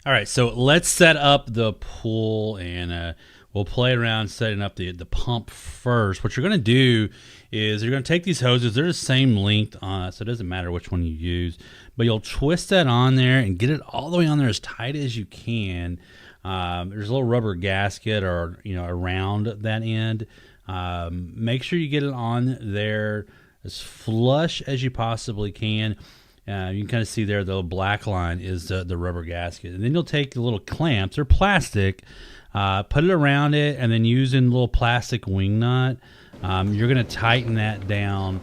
All right, so let's set up the pool, and we'll play around setting up the pump first. What you're going to do is you're going to take these hoses. They're the same length, so it doesn't matter which one you use. But you'll twist that on there and get it all the way on there as tight as you can. There's a little rubber gasket or around that end. Make sure you get it on there as flush as you possibly can. You can kind of see there the black line is the rubber gasket. And then you'll take the little clamps, they're plastic, put it around it, and then using a little plastic wing nut, you're going to tighten that down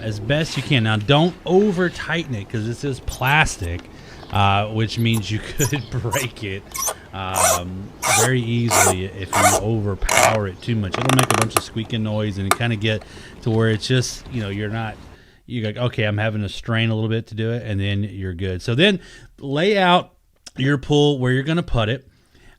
as best you can. Now, don't over tighten it because this is plastic, which means you could break it very easily if you overpower it too much. It'll make a bunch of squeaking noise and kind of get to where it's just, you're like, okay, I'm having to strain a little bit to do it, and then you're good. So then lay out your pool where you're going to put it,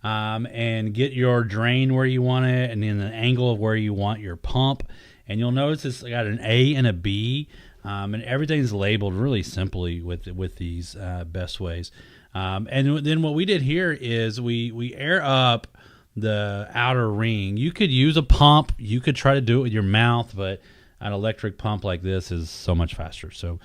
and get your drain where you want it, and then the angle of where you want your pump. And you'll notice it's got an A and a B, and everything's labeled really simply with these Bestways. And then what we did here is we air up the outer ring. You could use a pump. You could try to do it with your mouth, but an electric pump like this is so much faster. So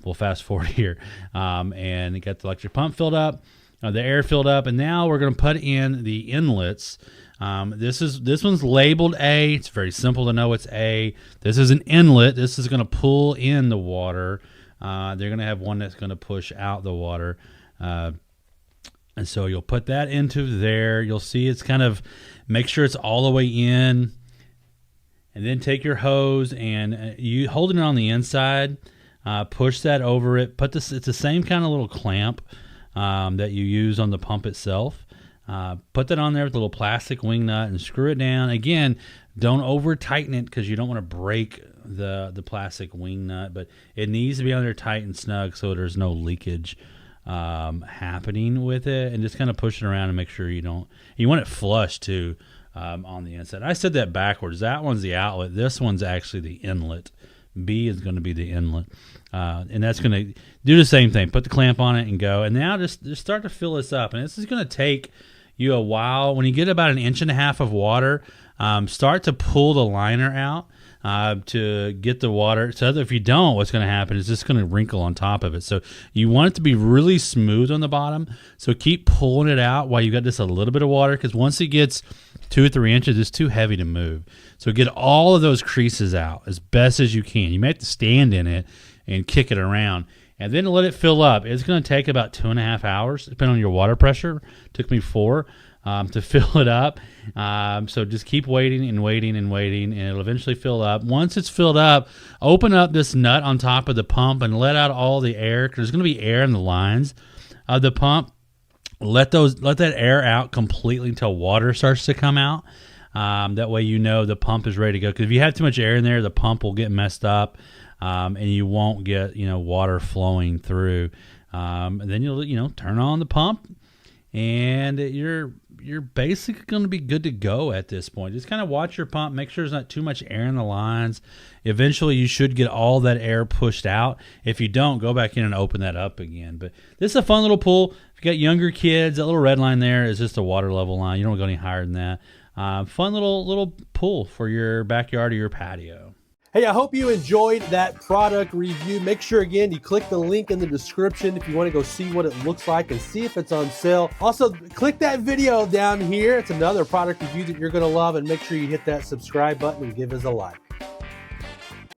we'll fast forward here, and get the electric pump filled up, the air filled up, and now we're going to put in the inlets. This one's labeled A. It's very simple to know it's A. This is an inlet. This is going to pull in the water. They're going to have one that's going to push out the water. And so you'll put that into there. You'll see it's kind of, make sure it's all the way in. And then take your hose and you holding it on the inside, push that over it. It's the same kind of little clamp that you use on the pump itself. Put that on there with a little plastic wing nut and screw it down. Again, don't over tighten it because you don't want to break the plastic wing nut, but it needs to be on there tight and snug so there's no leakage happening with it. And just kind of push it around and make sure you want it flush too. On the inside. I said that backwards. That one's the outlet. This one's actually the inlet. B is going to be the inlet. And that's going to do the same thing. Put the clamp on it and go. And now just start to fill this up. And this is going to take you a while. When you get about 1.5 inches of water, start to pull the liner out to get the water. So if you don't, what's going to happen is it's going to wrinkle on top of it. So you want it to be really smooth on the bottom. So keep pulling it out while you got just a little bit of water, because once it gets 2 or 3 inches, it's too heavy to move. So get all of those creases out as best as you can. You may have to stand in it and kick it around, and then let it fill up. It's going to take about 2.5 hours, depending on your water pressure. It took me 4 to fill it up. So just keep waiting and waiting and waiting, and it'll eventually fill up. Once it's filled up, open up this nut on top of the pump and let out all the air, because there's going to be air in the lines of the pump. Let that air out completely until water starts to come out. That way the pump is ready to go. Because if you have too much air in there, the pump will get messed up, and you won't get water flowing through. And then you'll turn on the pump, and you're basically going to be good to go at this point. Just kind of watch your pump, make sure there's not too much air in the lines. Eventually, you should get all that air pushed out. If you don't, go back in and open that up again. But this is a fun little pool. If you got younger kids, that little red line there is just a water level line. You don't go any higher than that. Fun little pool for your backyard or your patio. Hey, I hope you enjoyed that product review. Make sure, again, you click the link in the description if you want to go see what it looks like and see if it's on sale. Also, click that video down here. It's another product review that you're going to love, and make sure you hit that subscribe button and give us a like.